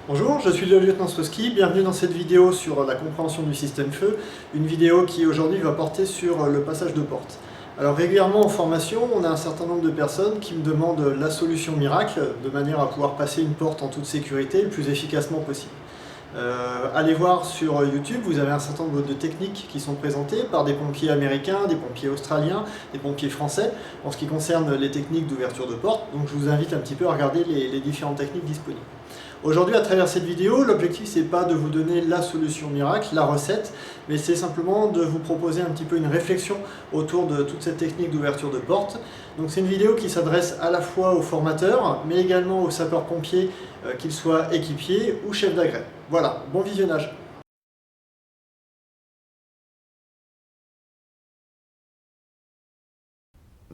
Bonjour, je suis le lieutenant Stosky, bienvenue dans cette vidéo sur la compréhension du système feu, une vidéo qui aujourd'hui va porter sur le passage de porte. Alors régulièrement en formation, on a un certain nombre de personnes qui me demandent la solution miracle de manière à pouvoir passer une porte en toute sécurité le plus efficacement possible. Allez voir sur YouTube, vous avez un certain nombre de techniques qui sont présentées par des pompiers américains, des pompiers australiens, des pompiers français en ce qui concerne les techniques d'ouverture de porte. Donc je vous invite un petit peu à regarder les différentes techniques disponibles. Aujourd'hui, à travers cette vidéo, l'objectif c'est pas de vous donner la solution miracle, la recette, mais c'est simplement de vous proposer un petit peu une réflexion autour de toute cette technique d'ouverture de porte. Donc c'est une vidéo qui s'adresse à la fois aux formateurs, mais également aux sapeurs-pompiers, qu'ils soient équipiers ou chefs d'agrès. Voilà, bon visionnage.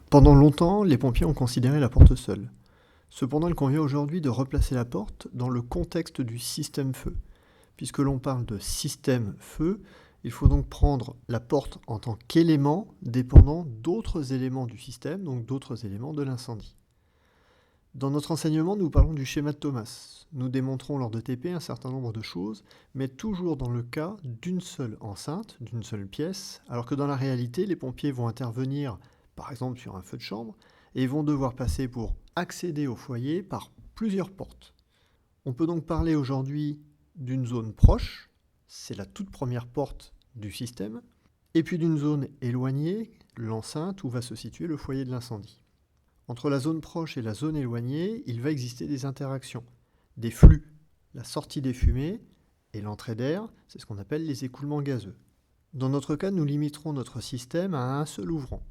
Pendant longtemps, les pompiers ont considéré la porte seule. Cependant, il convient aujourd'hui de replacer la porte dans le contexte du système feu. Puisque l'on parle de système feu, il faut donc prendre la porte en tant qu'élément dépendant d'autres éléments du système, donc d'autres éléments de l'incendie. Dans notre enseignement, nous parlons du schéma de Thomas. Nous démontrons lors de TP un certain nombre de choses, mais toujours dans le cas d'une seule enceinte, d'une seule pièce, alors que dans la réalité, les pompiers vont intervenir, par exemple sur un feu de chambre, et vont devoir passer pour accéder au foyer par plusieurs portes. On peut donc parler aujourd'hui d'une zone proche, c'est la toute première porte du système, et puis d'une zone éloignée, l'enceinte où va se situer le foyer de l'incendie. Entre la zone proche et la zone éloignée, il va exister des interactions, des flux, la sortie des fumées et l'entrée d'air, c'est ce qu'on appelle les écoulements gazeux. Dans notre cas, nous limiterons notre système à un seul ouvrant.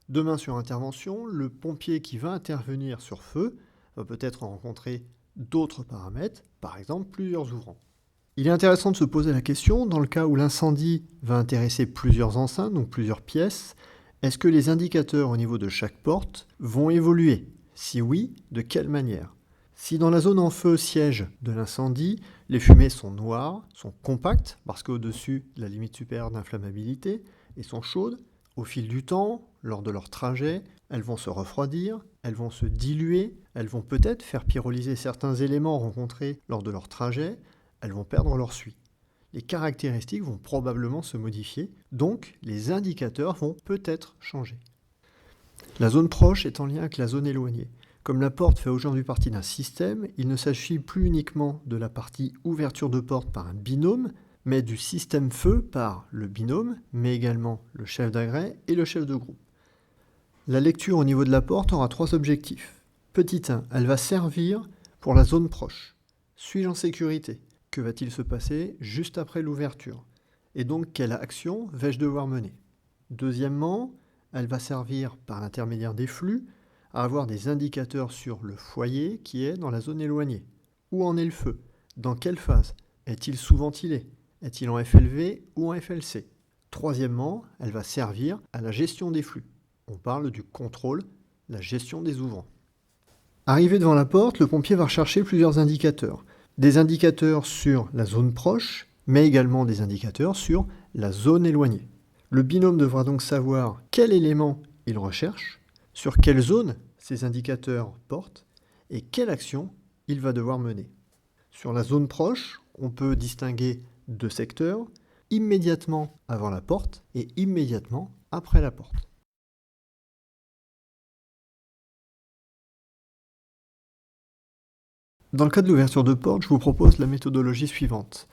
Demain sur intervention, le pompier qui va intervenir sur feu va peut-être rencontrer d'autres paramètres, par exemple plusieurs ouvrants. Il est intéressant de se poser la question, dans le cas où l'incendie va intéresser plusieurs enceintes, donc plusieurs pièces, est-ce que les indicateurs au niveau de chaque porte vont évoluer? Si oui, de quelle manière? Si dans la zone en feu siège de l'incendie, les fumées sont noires, sont compactes, parce qu'au-dessus de la limite supérieure d'inflammabilité, et sont chaudes, au fil du temps, lors de leur trajet, elles vont se refroidir, elles vont se diluer, elles vont peut-être faire pyrolyser certains éléments rencontrés lors de leur trajet, elles vont perdre leur suie. Les caractéristiques vont probablement se modifier, donc les indicateurs vont peut-être changer. La zone proche est en lien avec la zone éloignée. Comme la porte fait aujourd'hui partie d'un système, il ne s'agit plus uniquement de la partie ouverture de porte par un binôme, mais du système feu par le binôme, mais également le chef d'agrès et le chef de groupe. La lecture au niveau de la porte aura trois objectifs. Petit 1, elle va servir pour la zone proche. Suis-je en sécurité? Que va-t-il se passer juste après l'ouverture? Et donc, quelle action vais-je devoir mener? Deuxièmement, elle va servir par l'intermédiaire des flux à avoir des indicateurs sur le foyer qui est dans la zone éloignée. Où en est le feu? Dans quelle phase? Est-il sous-ventilé? Est-il en FLV ou en FLC? Troisièmement, elle va servir à la gestion des flux. On parle du contrôle, la gestion des ouvrants. Arrivé devant la porte, le pompier va rechercher plusieurs indicateurs. Des indicateurs sur la zone proche, mais également des indicateurs sur la zone éloignée. Le binôme devra donc savoir quel élément il recherche, sur quelle zone ces indicateurs portent et quelle action il va devoir mener. Sur la zone proche, on peut distinguer deux secteurs, immédiatement avant la porte et immédiatement après la porte. Dans le cas de l'ouverture de porte, je vous propose la méthodologie suivante.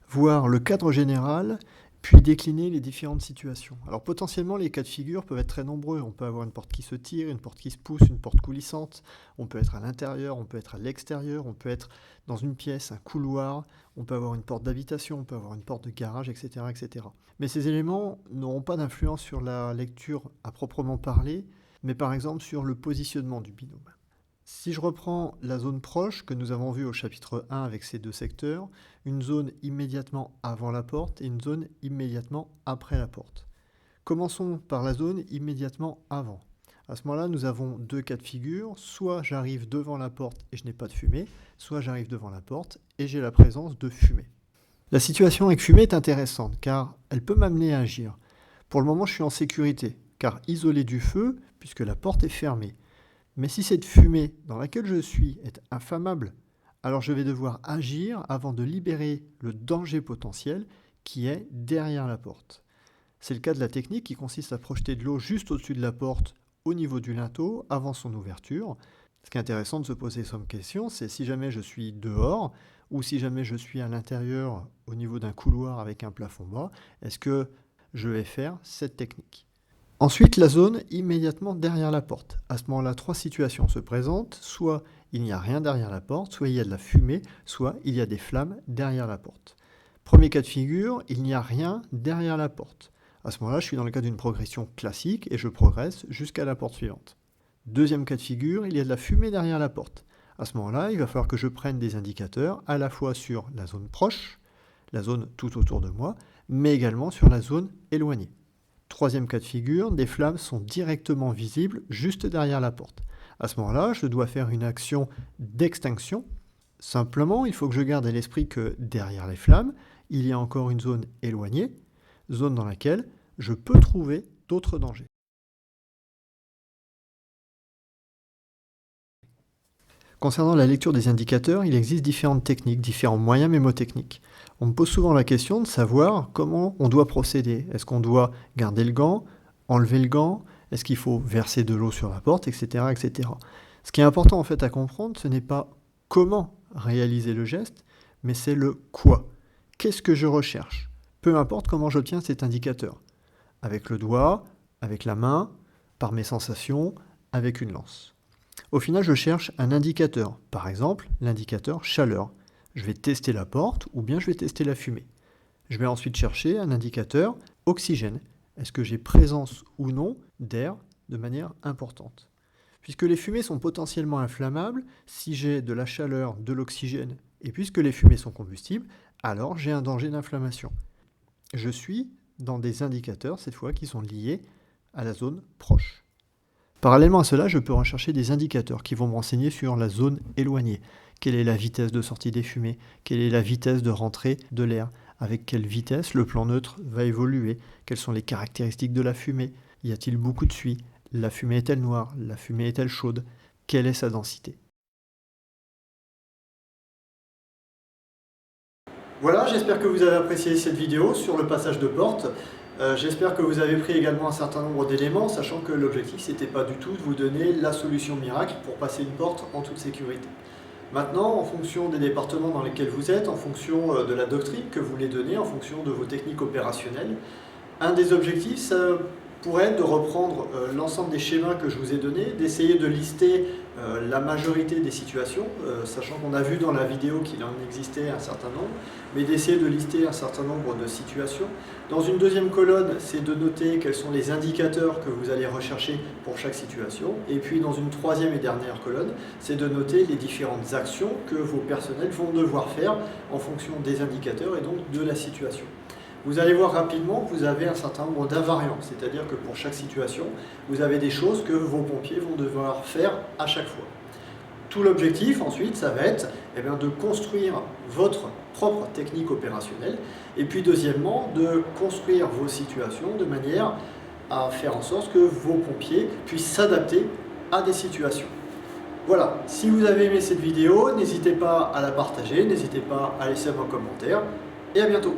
Voir le cadre général, puis décliner les différentes situations. Alors potentiellement, les cas de figure peuvent être très nombreux. On peut avoir une porte qui se tire, une porte qui se pousse, une porte coulissante. On peut être à l'intérieur, on peut être à l'extérieur, on peut être dans une pièce, un couloir. On peut avoir une porte d'habitation, on peut avoir une porte de garage, etc., etc. Mais ces éléments n'auront pas d'influence sur la lecture à proprement parler, mais par exemple sur le positionnement du binôme. Si je reprends la zone proche que nous avons vue au chapitre 1 avec ces deux secteurs, une zone immédiatement avant la porte et une zone immédiatement après la porte. Commençons par la zone immédiatement avant. À ce moment-là, nous avons deux cas de figure. Soit j'arrive devant la porte et je n'ai pas de fumée, soit j'arrive devant la porte et j'ai la présence de fumée. La situation avec fumée est intéressante car elle peut m'amener à agir. Pour le moment, je suis en sécurité car isolé du feu puisque la porte est fermée. Mais si cette fumée dans laquelle je suis est inflammable, alors je vais devoir agir avant de libérer le danger potentiel qui est derrière la porte. C'est le cas de la technique qui consiste à projeter de l'eau juste au-dessus de la porte au niveau du linteau avant son ouverture. Ce qui est intéressant de se poser comme question, c'est si jamais je suis dehors ou si jamais je suis à l'intérieur au niveau d'un couloir avec un plafond bas, est-ce que je vais faire cette technique? Ensuite, la zone immédiatement derrière la porte. À ce moment-là, 3 situations se présentent. Soit il n'y a rien derrière la porte, soit il y a de la fumée, soit il y a des flammes derrière la porte. Premier cas de figure, il n'y a rien derrière la porte. À ce moment-là, je suis dans le cas d'une progression classique et je progresse jusqu'à la porte suivante. Deuxième cas de figure, il y a de la fumée derrière la porte. À ce moment-là, il va falloir que je prenne des indicateurs à la fois sur la zone proche, la zone tout autour de moi, mais également sur la zone éloignée. Troisième cas de figure, des flammes sont directement visibles juste derrière la porte. À ce moment-là, je dois faire une action d'extinction. Simplement, il faut que je garde à l'esprit que derrière les flammes, il y a encore une zone éloignée, zone dans laquelle je peux trouver d'autres dangers. Concernant la lecture des indicateurs, il existe différentes techniques, différents moyens mémotechniques. On me pose souvent la question de savoir comment on doit procéder. Est-ce qu'on doit garder le gant, enlever le gant, est-ce qu'il faut verser de l'eau sur la porte, etc., etc. Ce qui est important en fait à comprendre, ce n'est pas comment réaliser le geste, mais c'est le quoi. Qu'est-ce que je recherche? Peu importe comment j'obtiens cet indicateur. Avec le doigt, avec la main, par mes sensations, avec une lance. Au final, je cherche un indicateur, par exemple l'indicateur chaleur. Je vais tester la porte ou bien je vais tester la fumée. Je vais ensuite chercher un indicateur oxygène. Est-ce que j'ai présence ou non d'air de manière importante? Puisque les fumées sont potentiellement inflammables, si j'ai de la chaleur, de l'oxygène, et puisque les fumées sont combustibles, alors j'ai un danger d'inflammation. Je suis dans des indicateurs, cette fois, qui sont liés à la zone proche. Parallèlement à cela, je peux rechercher des indicateurs qui vont me renseigner sur la zone éloignée. Quelle est la vitesse de sortie des fumées? Quelle est la vitesse de rentrée de l'air? Avec quelle vitesse le plan neutre va évoluer? Quelles sont les caractéristiques de la fumée? Y a-t-il beaucoup de suie? La fumée est-elle noire? La fumée est-elle chaude? Quelle est sa densité? Voilà, j'espère que vous avez apprécié cette vidéo sur le passage de porte. J'espère que vous avez pris également un certain nombre d'éléments, sachant que l'objectif, c'était pas du tout de vous donner la solution miracle pour passer une porte en toute sécurité. Maintenant, en fonction des départements dans lesquels vous êtes, en fonction de la doctrine que vous voulez donner, en fonction de vos techniques opérationnelles, un des objectifs, ça pourrait être de reprendre l'ensemble des schémas que je vous ai donnés, d'essayer de lister la majorité des situations, sachant qu'on a vu dans la vidéo qu'il en existait un certain nombre, mais d'essayer de lister un certain nombre de situations. Dans une deuxième colonne, c'est de noter quels sont les indicateurs que vous allez rechercher pour chaque situation. Et puis dans une troisième et dernière colonne, c'est de noter les différentes actions que vos personnels vont devoir faire en fonction des indicateurs et donc de la situation. Vous allez voir rapidement que vous avez un certain nombre d'invariants, c'est-à-dire que pour chaque situation, vous avez des choses que vos pompiers vont devoir faire à chaque fois. Tout l'objectif ensuite, ça va être de construire votre propre technique opérationnelle et puis deuxièmement, de construire vos situations de manière à faire en sorte que vos pompiers puissent s'adapter à des situations. Voilà, si vous avez aimé cette vidéo, n'hésitez pas à la partager, n'hésitez pas à laisser un commentaire et à bientôt.